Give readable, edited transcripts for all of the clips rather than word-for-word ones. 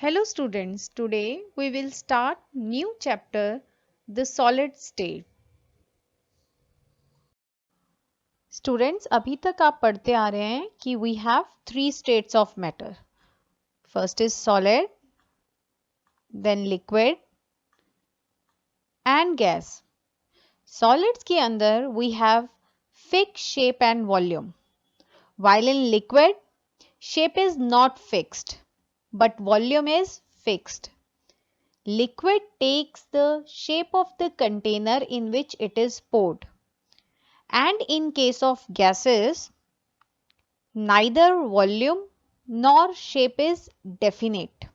Hello students, today we will start new chapter, the solid state. Students, अभी तक आप पढ़ते आ रहे हैं कि we have three states of matter. First is solid, then liquid and gas. Solids के अंदर we have fixed shape and volume. While in liquid, shape is not fixed, but volume is fixed. Liquid takes the shape of the container in which it is poured. And in case of gases, neither volume nor shape is definite.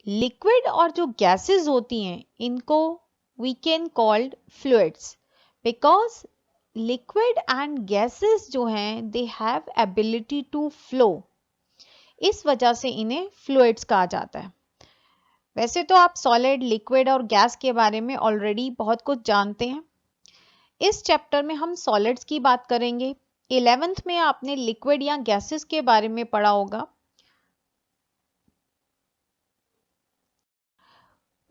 Liquid और जो gases होती हैं इनको we can called fluids because liquid and gases जो हैं they have ability to flow. इस वजह से इन्हें fluids कहा जाता है. वैसे तो आप solid, liquid और gas के बारे में already बहुत कुछ जानते हैं. इस चैप्टर में हम सॉलिड्स की बात करेंगे. 11th में आपने लिक्विड या गैसेस के बारे में पढ़ा होगा.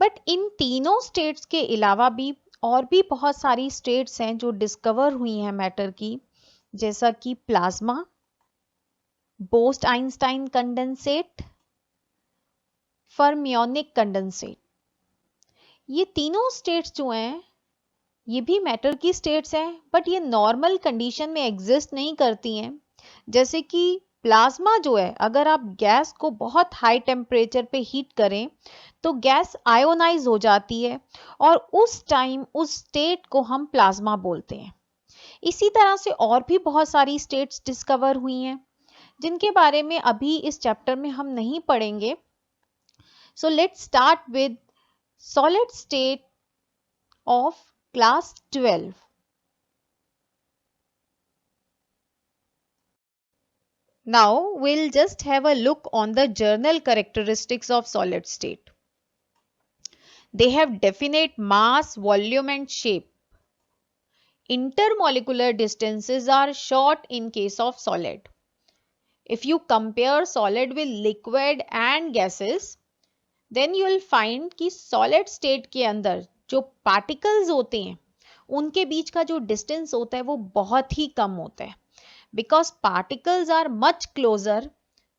बट इन तीनों स्टेट्स के अलावा भी और भी बहुत सारी स्टेट्स हैं जो डिस्कवर हुई हैं मैटर की, जैसा कि plasma, Bose Einstein condensate, fermionic condensate. ये तीनों स्टेट्स जो हैं ये भी मैटर की स्टेट्स हैं, बट ये नॉर्मल कंडीशन में एग्जिस्ट नहीं करती हैं. जैसे कि प्लाज्मा जो है, अगर आप गैस को बहुत हाई टेम्परेचर पे हीट करें तो गैस आयोनाइज हो जाती है और उस टाइम उस स्टेट को हम प्लाज्मा बोलते हैं. इसी तरह से और भी बहुत सारी स्टेट्स डिस्कवर हुई हैं जिनके बारे में अभी इस चैप्टर में हम नहीं पढ़ेंगे. So let's start with solid state of Class 12. Now we'll just have a look on the general characteristics of solid state. They have definite mass, volume and shape. Intermolecular distances are short in case of solid. If you compare solid with liquid and gases, then you will find कि solid state के अंदर जो particles होते हैं उनके बीच का जो distance होता है वो बहुत ही कम होता है. Because particles are much closer,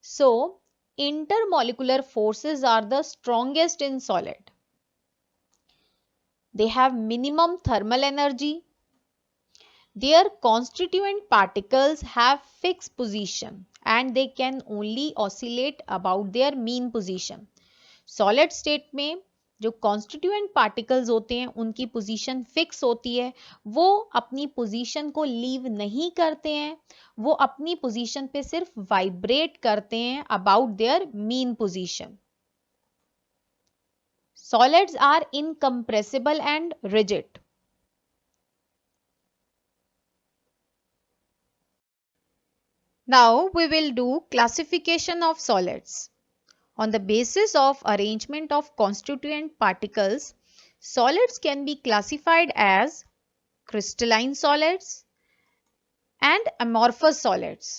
so intermolecular forces are the strongest in solid. They have minimum thermal energy. Their constituent particles have fix position and they can only oscillate about their mean position. Solid state में जो constituent particles होते हैं उनकी position fix होती है. वो अपनी position को लीव नहीं करते हैं, वो अपनी पोजीशन पे सिर्फ वाइब्रेट करते हैं about their mean position. Solids are incompressible and rigid. Now we will do classification of solids. On the basis of arrangement of constituent particles, solids can be classified as crystalline solids and amorphous solids.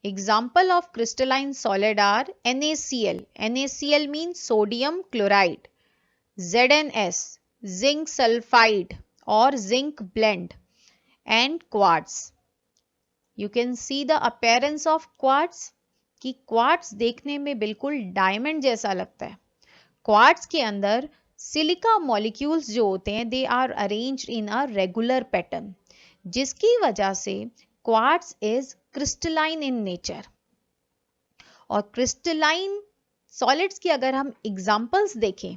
Example of crystalline solid are NaCl. NaCl means sodium chloride. ZnS, zinc sulfide or zinc blend, and quartz. You can see the appearance of quartz. कि quartz देखने में बिल्कुल diamond जैसा लगता है. Quartz के अंदर silica molecules जो होते हैं they are arranged in a regular pattern, जिसकी वजह से quartz is crystalline in nature. और क्रिस्टलाइन सॉलिड्स की अगर हम एग्जांपल्स देखें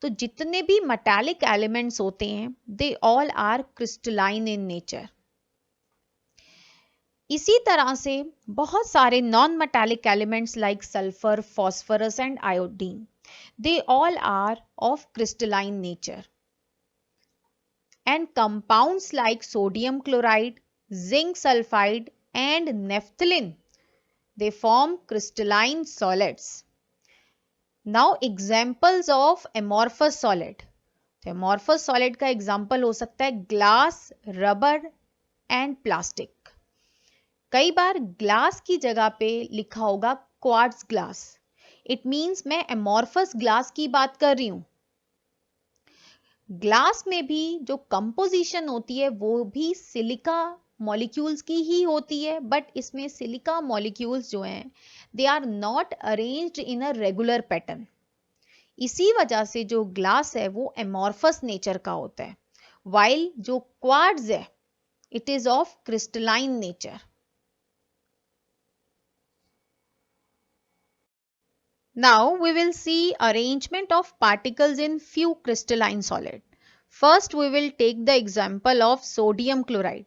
तो जितने भी मेटालिक एलिमेंट्स होते हैं they all are crystalline in nature. इसी तरह से बहुत सारे non metallic elements like sulphur, phosphorus and iodine, they all are of crystalline nature. And compounds like sodium chloride, zinc sulphide and naphthalene, they form crystalline solids. Now examples of amorphous solid. तो amorphous solid का example हो सकता है glass, rubber and plastic. कई बार glass की जगह पे लिखा होगा क्वार्ट्ज ग्लास। इट मींस मैं एमॉर्फस ग्लास की बात कर रही हूं। ग्लास में भी जो कंपोजिशन होती है वो भी सिलिका मॉलिक्यूल्स की ही होती है, बट इसमें सिलिका मॉलिक्यूल्स जो हैं they are not arranged in a regular pattern. इसी वजह से जो ग्लास है वो एमॉर्फस नेचर का होता है, वाइल जो क्वार्ट्ज है it is of crystalline nature. Now we will see arrangement of particles in few crystalline solid. First we will take the example of sodium chloride.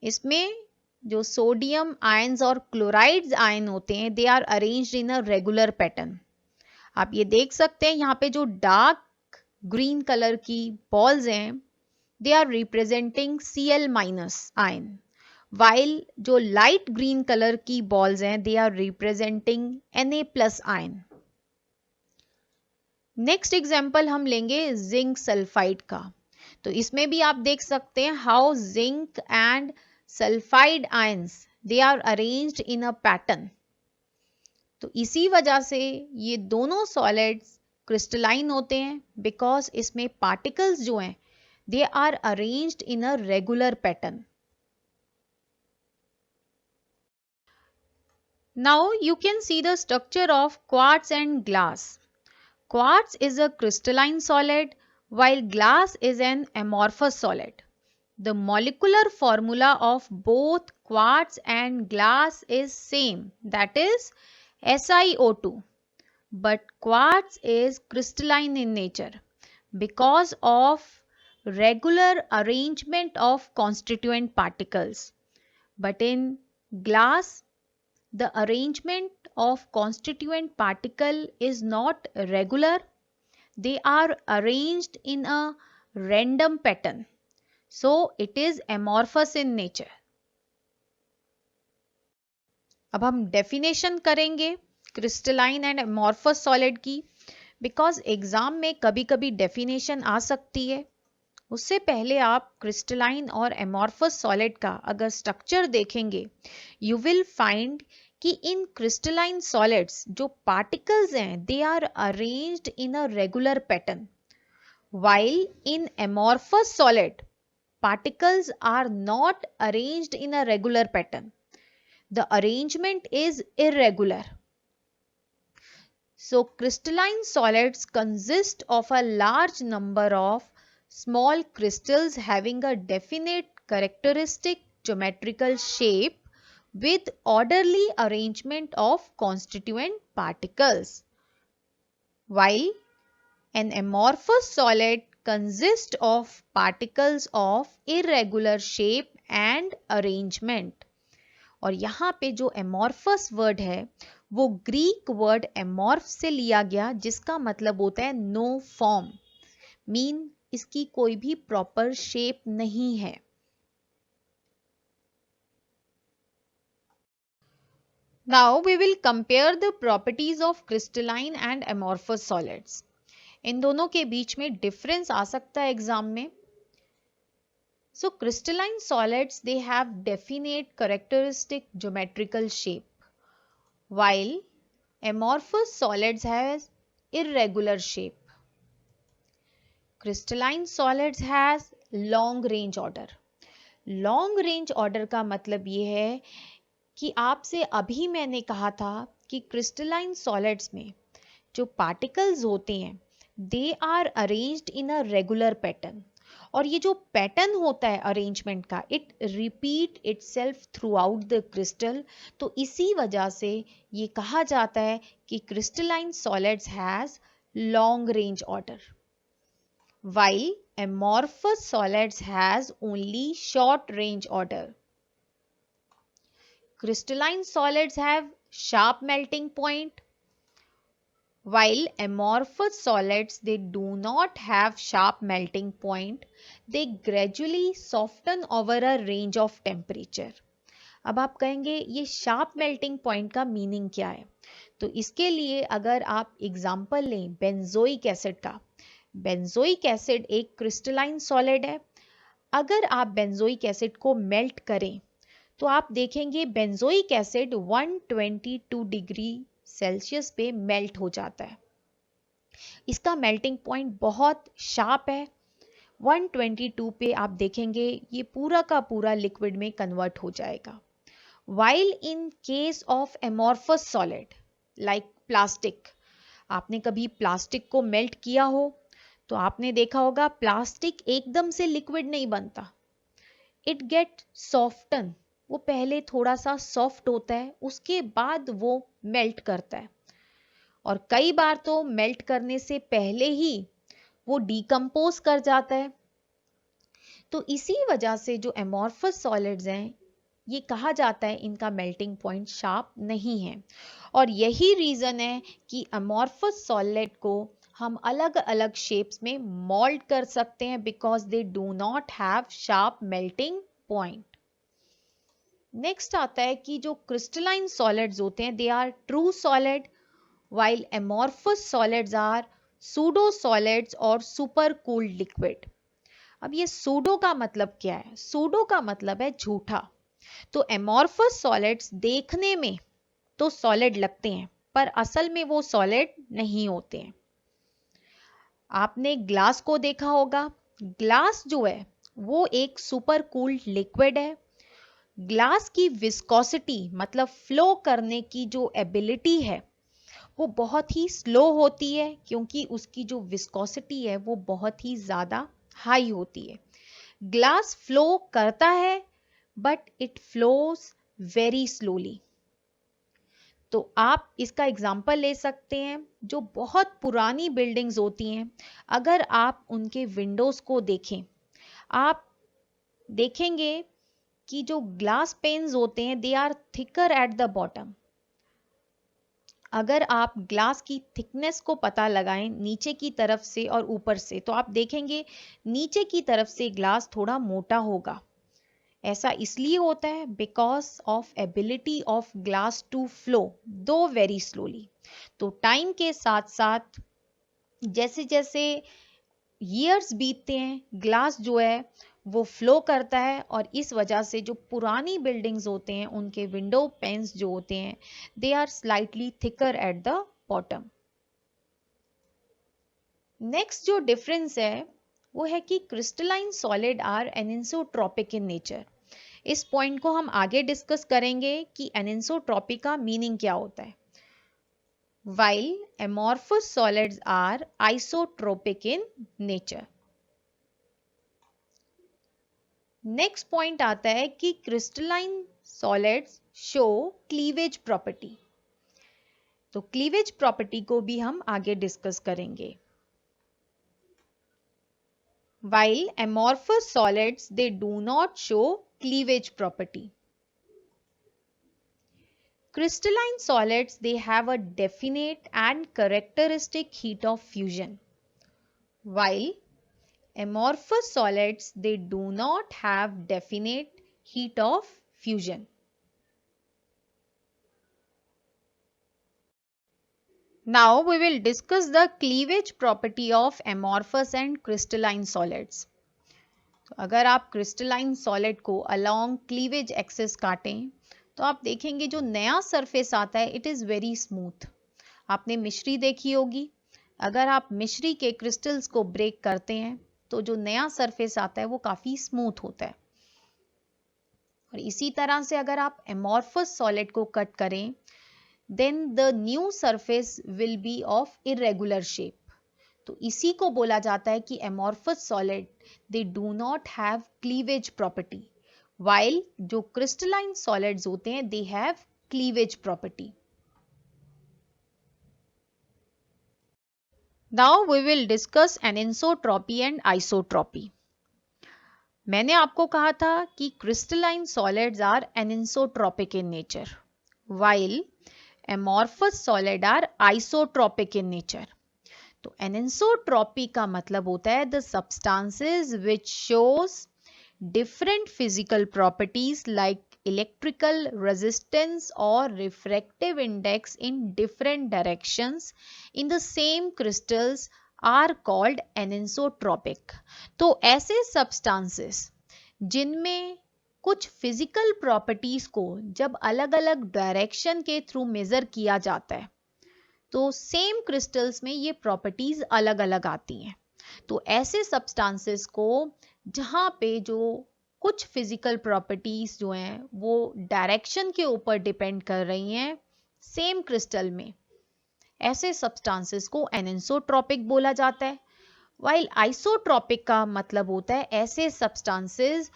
इसमें जो सोडियम आयंस और chlorides ion होते हैं they are arranged in a regular pattern. आप ये देख सकते हैं यहाँ पे जो डार्क ग्रीन कलर की बॉल्स हैं they are representing Cl minus ion, while जो लाइट ग्रीन कलर की बॉल्स हैं they are representing Na plus ion. Next example हम लेंगे जिंक सल्फाइड का। तो इसमें भी आप देख सकते हैं how zinc and sulphide ions they are arranged in a pattern. तो इसी वजह से ये दोनों सॉलिड्स क्रिस्टलाइन होते हैं बिकॉज इसमें पार्टिकल्स जो हैं they are arranged in a regular pattern. Now you can see the structure of quartz and glass. Quartz is a crystalline solid while glass is an amorphous solid. The molecular formula of both quartz and glass is same, that is SiO2. But quartz is crystalline in nature because of regular arrangement of constituent particles. But in glass the arrangement of constituent particle is not regular. They are arranged in a random pattern. So it is amorphous in nature. अब हम definition करेंगे crystalline and amorphous solid की, because exam में कभी कभी definition आ सकती है। उससे पहले आप क्रिस्टलाइन और amorphous सॉलिड का अगर स्ट्रक्चर देखेंगे यू विल फाइंड कि इन क्रिस्टलाइन सॉलिड्स जो पार्टिकल्स हैं they are arranged in a regular pattern, while in amorphous solid particles are not arranged in a regular pattern. The arrangement is irregular. So crystalline solids consist of a large number of small crystals having a definite characteristic geometrical shape with orderly arrangement of constituent particles, while an amorphous solid consists of particles of irregular shape and arrangement. और यहाँ पे जो amorphous word है वो Greek word amorph से लिया गया जिसका मतलब होता है नो फॉर्म, मीन इसकी कोई भी प्रॉपर शेप नहीं है। Now we will compare the properties of crystalline and amorphous solids. इन दोनों के बीच में डिफरेंस आ सकता है एग्जाम में। So crystalline solids they have definite characteristic geometrical shape, while amorphous solids has irregular shape. Crystalline solids has long range order. Long range order का मतलब ये है कि आपसे अभी मैंने कहा था कि crystalline solids में जो पार्टिकल्स होते हैं they are arranged in a regular pattern, और ये जो पैटर्न होता है अरेंजमेंट का it repeat itself throughout the crystal. तो इसी वजह से ये कहा जाता है कि crystalline solids has long range order, while amorphous solids has only short range order. Crystalline solids have sharp melting point, while amorphous solids they do not have sharp melting point. They gradually soften over a range of temperature. अब आप कहेंगे ये sharp melting point का meaning क्या है? तो इसके लिए अगर आप एग्जांपल लें बेंजोइक एसिड का, बेंजोइक एसिड एक क्रिस्टलाइन सॉलिड है। अगर आप बेंजोइक एसिड को मेल्ट करें तो आप देखेंगे बेंजोइक एसिड 122 डिग्री सेल्सियस पे मेल्ट हो जाता है। इसका मेल्टिंग पॉइंट बहुत शार्प है। 122 पे आप देखेंगे ये पूरा का पूरा लिक्विड में कन्वर्ट हो जाएगा। While in case of amorphous solid like plastic, आपने कभी प्लास्टिक को मेल्ट किया हो तो आपने देखा होगा प्लास्टिक एकदम से लिक्विड नहीं बनता, इट गेट सॉफ्टन। वो पहले थोड़ा सा सॉफ्ट होता है, उसके बाद वो मेल्ट करता है, और कई बार तो मेल्ट करने से पहले ही वो डिकम्पोज कर जाता है। तो इसी वजह से जो एमॉर्फस सॉलिड्स हैं, ये कहा जाता है इनका मेल्टिंग पॉइंट शार्प नहीं है, और यही रीजन है कि अमॉर्फस सॉलिड को हम अलग अलग शेप्स में मोल्ड कर सकते हैं because they do not have sharp melting point. Next आता है कि जो क्रिस्टलाइन सॉलिड्स होते हैं they are true solid, while amorphous solids are pseudo solids और super cooled liquid। अब ये सूडो का मतलब क्या है? सूडो का मतलब है झूठा। तो amorphous solids देखने में तो सॉलिड लगते हैं पर असल में वो सॉलिड नहीं होते हैं। आपने ग्लास को देखा होगा, ग्लास जो है वो एक सुपर कूल्ड लिक्विड है। ग्लास की विस्कोसिटी मतलब फ्लो करने की जो एबिलिटी है वो बहुत ही स्लो होती है, क्योंकि उसकी जो विस्कोसिटी है वो बहुत ही ज़्यादा हाई होती है। ग्लास फ्लो करता है but it flows very slowly. तो आप इसका एग्जाम्पल ले सकते हैं, जो बहुत पुरानी बिल्डिंग्स होती हैं, अगर आप उनके विंडोज को देखें, आप देखेंगे कि जो ग्लास पेन्स होते हैं they are thicker at the bottom. अगर आप ग्लास की थिकनेस को पता लगाएं नीचे की तरफ से और ऊपर से, तो आप देखेंगे नीचे की तरफ से ग्लास थोड़ा मोटा होगा। ऐसा इसलिए होता है because of ability of glass to flow though very slowly. तो टाइम के साथ साथ जैसे जैसे ईयर्स बीतते हैं, ग्लास जो है वो फ्लो करता है, और इस वजह से जो पुरानी बिल्डिंग्स होते हैं उनके विंडो पेन्स जो होते हैं they are slightly thicker at the bottom. Next जो डिफरेंस है वो है कि crystalline solid are anisotropic in nature. इस पॉइंट को हम आगे डिस्कस करेंगे कि एनिसोट्रॉपी का मीनिंग क्या होता है। while amorphous solids are isotropic in nature। Next point आता है कि crystalline solids show cleavage property. तो क्लीवेज प्रॉपर्टी को भी हम आगे डिस्कस करेंगे। while amorphous solids they do not show cleavage property। Crystalline solids they have a definite and characteristic heat of fusion, while amorphous solids they do not have definite heat of fusion। Now we will discuss the cleavage property of amorphous and crystalline solids। तो अगर आप crystalline solid को along cleavage axis काटें तो आप देखेंगे जो नया सरफेस आता है इट इज़ वेरी स्मूथ। आपने मिश्री देखी होगी, अगर आप मिश्री के क्रिस्टल्स को ब्रेक करते हैं तो जो नया सरफेस आता है वो काफ़ी स्मूथ होता है। और इसी तरह से अगर आप एमॉर्फस सॉलिड को कट करें then the new surface will be of irregular shape. तो इसी को बोला जाता है कि amorphous solid they do not have cleavage property, while जो क्रिस्टलाइन सॉलिड्स होते हैं they have cleavage property. Now we will discuss anisotropy and isotropy. मैंने आपको कहा था कि crystalline solids are anisotropic in nature, while amorphous solid are isotropic in nature। तो anisotropy का मतलब होता है the substances which shows different physical properties like electrical resistance or refractive index in different directions in the same crystals are called anisotropic। तो ऐसे substances जिनमें कुछ physical properties को जब अलग अलग डायरेक्शन के थ्रू मेजर किया जाता है तो सेम क्रिस्टल्स में ये प्रॉपर्टीज अलग अलग आती हैं। तो ऐसे सब्सटेंसेस को जहां पे जो कुछ फिजिकल प्रॉपर्टीज जो हैं वो डायरेक्शन के ऊपर डिपेंड कर रही हैं सेम क्रिस्टल में, ऐसे सब्सटेंसेस को एनिसोट्रॉपिक बोला जाता है। वाइल आइसोट्रॉपिक का मतलब होता है ऐसे substances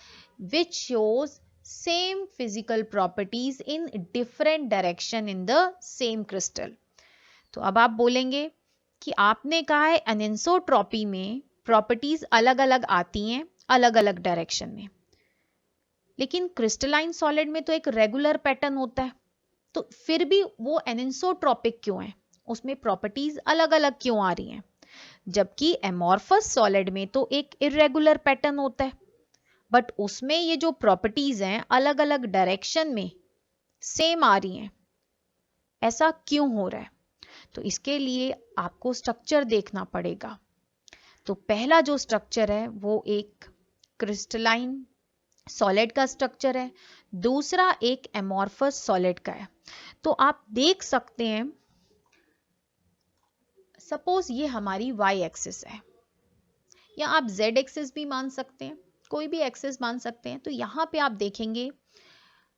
which shows same physical properties in different direction in the same crystal। तो अब आप बोलेंगे कि आपने कहा है एनिसोट्रॉपी में प्रॉपर्टीज अलग अलग आती हैं अलग अलग डायरेक्शन में, लेकिन क्रिस्टलाइन सॉलिड में तो एक रेगुलर पैटर्न होता है, तो फिर भी वो एनिसोट्रॉपिक क्यों है, उसमें प्रॉपर्टीज अलग अलग क्यों आ रही हैं? जबकि एमॉर्फस सॉलिड में तो एक इरेगुलर पैटर्न होता है, बट उसमें ये जो प्रॉपर्टीज हैं अलग अलग डायरेक्शन में सेम आ रही हैं। ऐसा क्यों हो रहा है? तो इसके लिए आपको स्ट्रक्चर देखना पड़ेगा। तो पहला जो स्ट्रक्चर है वो एक क्रिस्टलाइन सॉलिड का स्ट्रक्चर है, दूसरा एक एमॉर्फस सॉलिड का है। तो आप देख सकते हैं, सपोज ये हमारी वाई एक्सिस है या आप जेड एक्सिस भी मान सकते हैं, कोई भी एक्सिस मान सकते हैं। तो यहां पे आप देखेंगे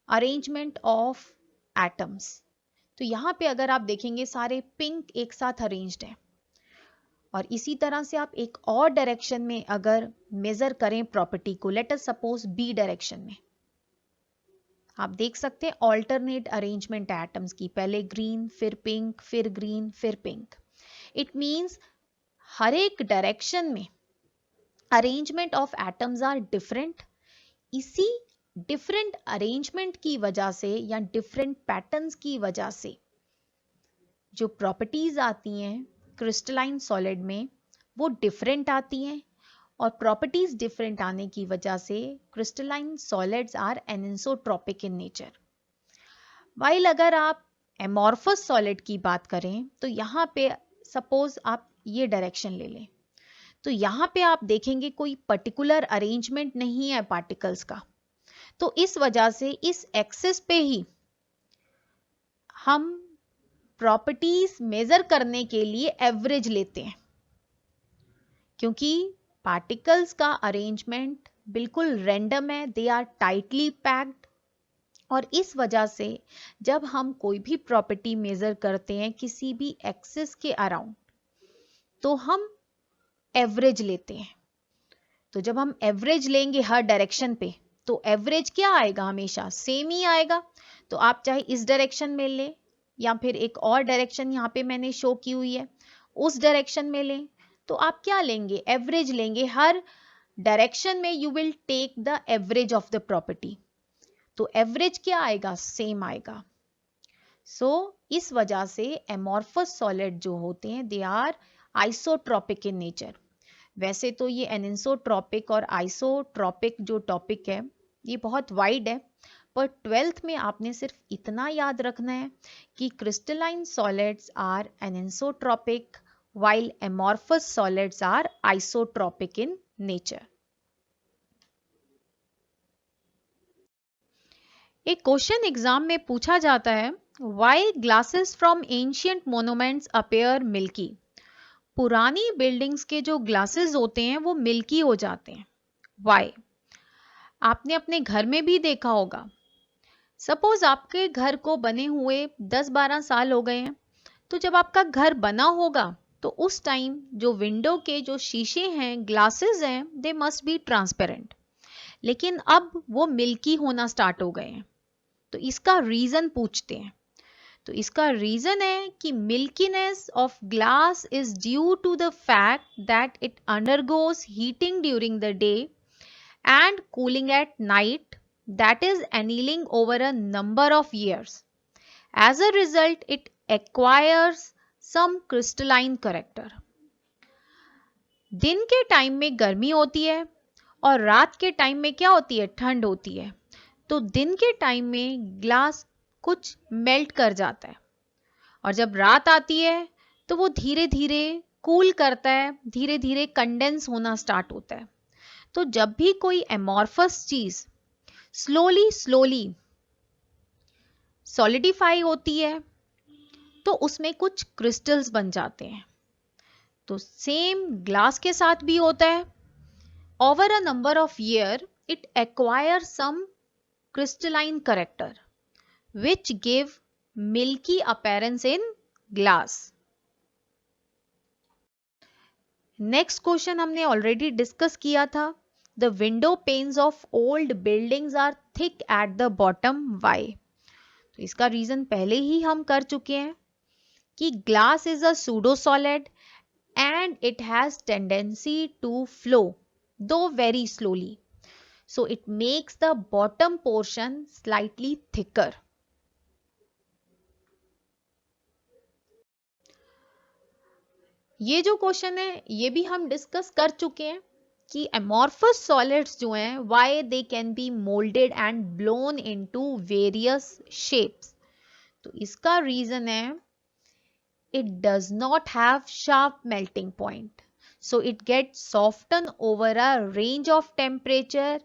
अरेंजमेंट ऑफ एटम्स। तो यहां पे अगर आप देखेंगे सारे पिंक एक साथ अरेंज्ड है, और इसी तरह से आप एक और डायरेक्शन में अगर मेजर करें प्रॉपर्टी को, let us suppose B direction में, आप देख सकते हैं ऑल्टरनेट अरेंजमेंट है एटम्स की, पहले ग्रीन फिर पिंक फिर ग्रीन फिर पिंक। इट मींस हर एक डायरेक्शन में arrangement of atoms are different. इसी डिफरेंट अरेंजमेंट की वजह से या डिफरेंट पैटर्न्स की वजह से जो प्रॉपर्टीज आती हैं क्रिस्टलाइन सॉलिड में वो डिफरेंट आती हैं, और प्रॉपर्टीज डिफरेंट आने की वजह से crystalline solids are anisotropic in nature. While अगर आप एमॉर्फस सॉलिड की बात करें तो यहाँ पे सपोज आप ये डायरेक्शन ले लें, तो यहां पे आप देखेंगे कोई पर्टिकुलर अरेंजमेंट नहीं है पार्टिकल्स का। तो इस वजह से इस एक्सिस पे ही हम प्रॉपर्टीज मेजर करने के लिए एवरेज लेते हैं, क्योंकि पार्टिकल्स का अरेंजमेंट बिल्कुल रैंडम है, दे आर टाइटली पैक्ड, और इस वजह से जब हम कोई भी प्रॉपर्टी मेजर करते हैं किसी भी एक्सिस के अराउंड तो हम एवरेज लेते हैं। तो जब हम एवरेज लेंगे हर डायरेक्शन पे तो एवरेज क्या आएगा, हमेशा सेम ही आएगा। तो आप चाहे इस डायरेक्शन में लें या फिर एक और डायरेक्शन यहाँ पे मैंने शो की हुई है उस डायरेक्शन में लें, तो आप क्या लेंगे, एवरेज लेंगे। हर डायरेक्शन में you will take the average of the property, तो एवरेज क्या आएगा, सेम आएगा। सो इस वजह से एमॉर्फस सॉलिड जो होते हैं they are isotropic in nature. वैसे तो ये एनिसोट्रॉपिक और आइसोट्रॉपिक जो टॉपिक है ये बहुत वाइड है, पर 12th में आपने सिर्फ इतना याद रखना है कि crystalline solids are anisotropic while amorphous solids are isotropic in nature। एक क्वेश्चन एग्जाम में पूछा जाता है, why glasses from ancient monuments appear milky। पुरानी बिल्डिंग्स के जो ग्लासेस होते हैं वो मिल्की हो जाते हैं, why? आपने अपने घर में भी देखा होगा, सपोज आपके घर को बने हुए 10-12 साल हो गए हैं, तो जब आपका घर बना होगा तो उस टाइम जो विंडो के जो शीशे हैं, ग्लासेस हैं, दे मस्ट बी ट्रांसपेरेंट, लेकिन अब वो मिल्की होना स्टार्ट हो गए हैं। तो इसका रीजन पूछते हैं, तो इसका रीजन है कि milkiness of glass is due to the fact that it undergoes heating during the day and cooling at night, that is annealing over a number of years. As a result, it acquires some crystalline character। दिन के time में गर्मी होती है और रात के time में क्या होती है, ठंड होती है। तो दिन के टाइम में ग्लास कुछ मेल्ट कर जाता है, और जब रात आती है तो वो धीरे धीरे कूल करता है, धीरे धीरे कंडेंस होना स्टार्ट होता है। तो जब भी कोई एमॉर्फस चीज स्लोली स्लोली सॉलिडिफाई होती है तो उसमें कुछ क्रिस्टल्स बन जाते हैं। तो सेम ग्लास के साथ भी होता है। Over a number of year it acquire some crystalline character which give milky appearance in glass. Next question हमने ऑलरेडी डिस्कस किया था। The window panes of old buildings are thick at the bottom, why? तो इसका reason पहले ही हम कर चुके हैं कि glass is a pseudo solid and it has tendency to flow, though very slowly. So it makes the bottom portion slightly thicker. ये जो क्वेश्चन है ये भी हम डिस्कस कर चुके हैं कि amorphous solids जो हैं why they can be molded and blown into various shapes. तो इसका रीजन है it does not have sharp melting point, so it gets softened over a range of temperature,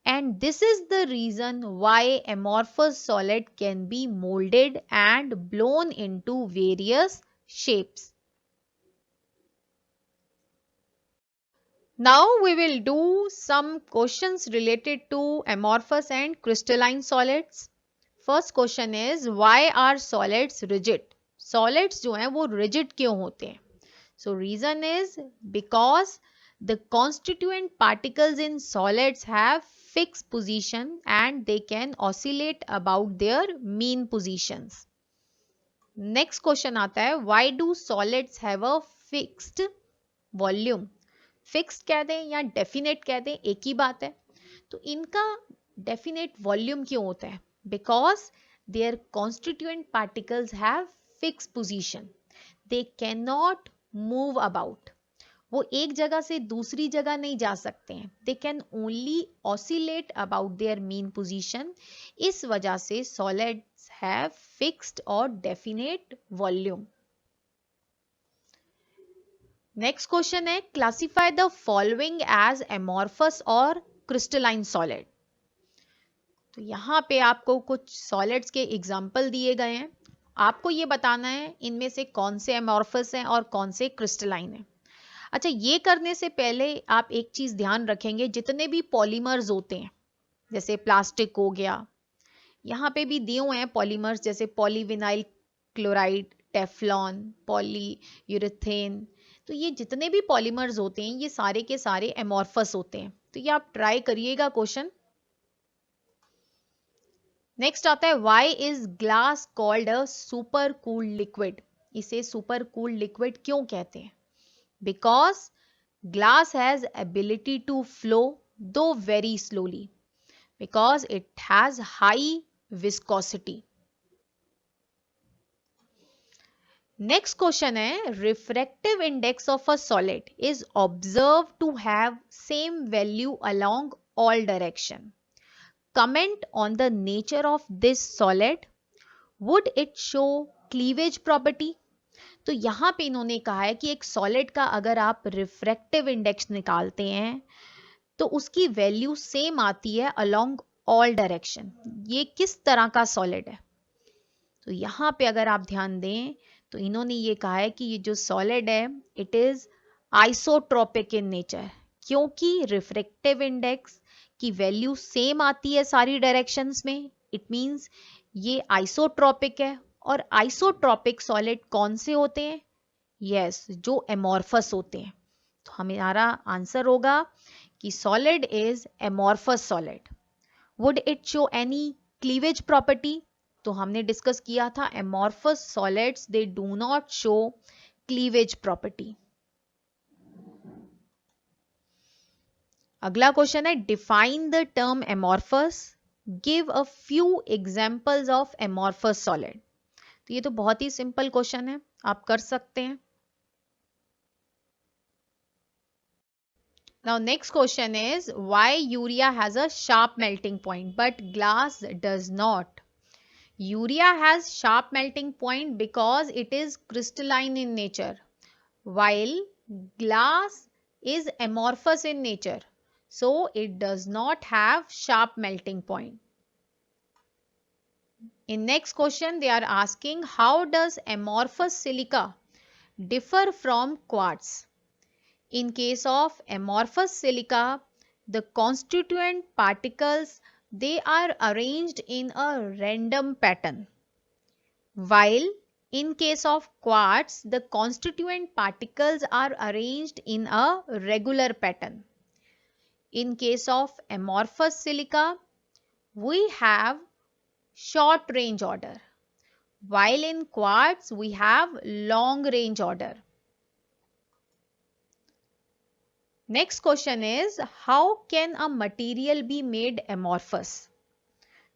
and this is the reason why amorphous solid can be molded and blown into various shapes. Now we will do some questions related to amorphous and crystalline solids. First question is, why are solids rigid? Solids जो हैं वो rigid क्यों होते हैं? So reason is because the constituent particles in solids have fixed position and they can oscillate about their mean positions. Next question आता है, why do solids have a fixed volume? Fixed कह दें या definite कह दें एक ही बात है। तो इनका definite volume क्यों होता है? Because their constituent particles have fixed position. They cannot move about. वो एक जगह से दूसरी जगह नहीं जा सकते हैं। They can only oscillate about their mean position. इस वजह से solids have fixed और definite volume. Next question है, classify the following as amorphous और crystalline solid. तो यहाँ पे आपको कुछ solids के एग्जाम्पल दिए गए हैं। आपको ये बताना है इनमें से कौन से amorphous हैं और कौन से crystalline हैं। अच्छा, ये करने से पहले आप एक चीज ध्यान रखेंगे, जितने भी पॉलीमर्स होते हैं जैसे प्लास्टिक हो गया, यहाँ पे भी दिए हुए हैं पॉलीमर्स जैसे पॉलीविनाइल क्लोराइड, टेफ्लॉन, पॉलीयूरेथेन। तो ये जितने भी पॉलीमर्स होते हैं ये सारे के सारे एमॉर्फस होते हैं। तो ये आप ट्राई करिएगा क्वेश्चन। नेक्स्ट आता है, why is glass called a super cooled liquid? इसे सुपर कूल्ड लिक्विड क्यों कहते हैं? Because glass has ability to flow though very slowly because it has high viscosity. Next question है, refractive index of a solid is observed to have same value along all direction. Comment on the nature of this solid. Would it show cleavage property? तो यहाँ पे इन्होंने कहा है कि एक solid का अगर आप रिफ्रैक्टिव इंडेक्स निकालते हैं तो उसकी वैल्यू सेम आती है अलोंग ऑल डायरेक्शन। ये किस तरह का सॉलिड है? तो यहाँ पे अगर आप ध्यान दें तो इन्होंने ये कहा है कि ये जो सॉलिड है it is isotropic in nature, क्योंकि रिफ्रैक्टिव इंडेक्स की वैल्यू सेम आती है सारी डायरेक्शंस में। इट मींस ये आइसोट्रोपिक है। और आइसोट्रोपिक सॉलिड कौन से होते हैं? यस, जो एमॉर्फस होते हैं। तो हमारा आंसर होगा कि solid is amorphous solid. Would it show any cleavage property? तो हमने डिस्कस किया था amorphous solids they do not show cleavage property. अगला क्वेश्चन है, define the term amorphous, give a few examples of amorphous solid. तो ये तो बहुत ही सिंपल क्वेश्चन है, आप कर सकते हैं। Now next question is, why urea has a sharp melting point but glass does not? Urea has sharp melting point because it is crystalline in nature while glass is amorphous in nature. so it does not have sharp melting point. In next question they are asking, how does amorphous silica differ from quartz? In case of amorphous silica, the constituent particles, they are arranged in a random pattern, while in case of quartz, the constituent particles are arranged in a regular pattern. In case of amorphous silica, we have short range order, while in quartz we have long range order. Next question is, how can a material be made amorphous?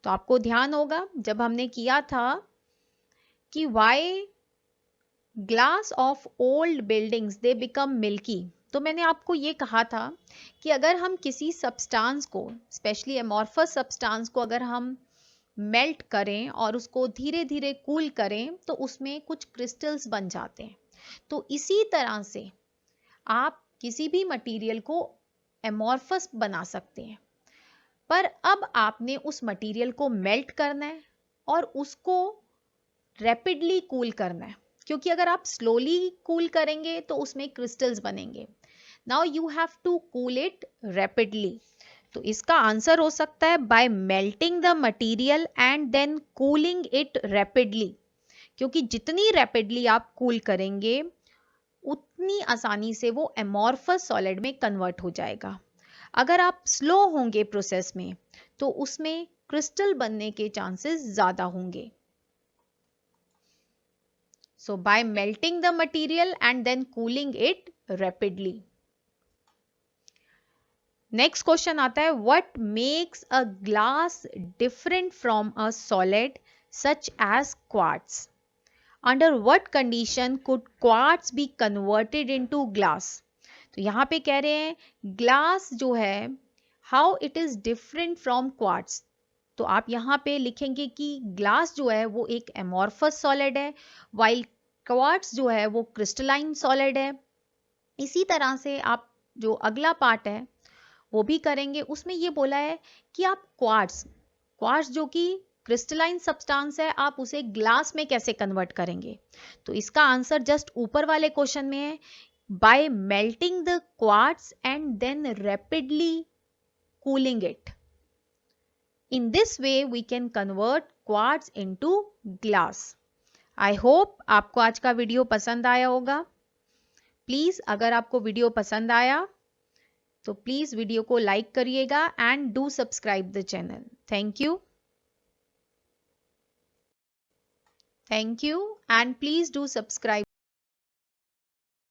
तो आपको ध्यान होगा जब हमने किया था कि why glass of old buildings they become milky, तो मैंने आपको ये कहा था कि अगर हम किसी सब्सटेंस को, स्पेशली एमॉर्फस सब्सटेंस को अगर हम मेल्ट करें और उसको धीरे धीरे कूल करें तो उसमें कुछ क्रिस्टल्स बन जाते हैं। तो इसी तरह से आप किसी भी मटेरियल को एमॉर्फस बना सकते हैं, पर अब आपने उस मटेरियल को मेल्ट करना है और उसको रैपिडली कूल करना है, क्योंकि अगर आप स्लोली कूल करेंगे तो उसमें क्रिस्टल्स बनेंगे। Now you have to cool it rapidly. तो इसका आंसर हो सकता है by melting the material and then cooling it rapidly, क्योंकि जितनी रैपिडली आप कूल करेंगे उतनी आसानी से वो एमॉर्फस सॉलिड में कन्वर्ट हो जाएगा। अगर आप स्लो होंगे प्रोसेस में तो उसमें क्रिस्टल बनने के चांसेस ज्यादा होंगे। So by melting the material and then cooling it rapidly. Next question आता है, what makes a glass different from a solid such as quartz? Under what condition could quartz be converted into glass? तो यहाँ पे कह रहे हैं glass जो है how it is different from quartz. तो आप यहाँ पे लिखेंगे कि ग्लास जो है वो एक एमॉर्फस सॉलिड है, while क्वार्ट्ज जो है वो क्रिस्टलाइन सॉलिड है। इसी तरह से आप जो अगला पार्ट है वो भी करेंगे, उसमें ये बोला है कि आप क्वार्ट्ज जो कि क्रिस्टलाइन सब्सटेंस है, आप उसे ग्लास में कैसे कन्वर्ट करेंगे। तो इसका आंसर जस्ट ऊपर वाले क्वेश्चन में है, by melting the quartz and then rapidly cooling it. In this way we can convert quartz into glass. I hope आपको आज का वीडियो पसंद आया होगा। प्लीज अगर आपको वीडियो पसंद आया तो प्लीज वीडियो को लाइक करिएगा and do subscribe the channel. Thank you and please do subscribe.